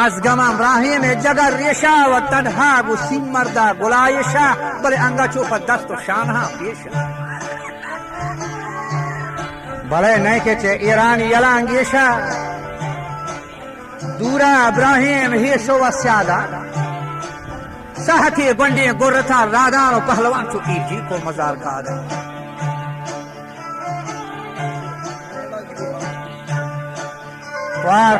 از گم ابراهیم جگر ریشا و تنها گسیم مردا گلایشا بل انگا چوپ دست و شانها پیشا بله نہیں کہ چه ایران یلانگیشا دورا ابراهیم هیشو و سیادا ساحتی گنڈی گرتا رادان و پہلوان چو ایجی کو مزار کادا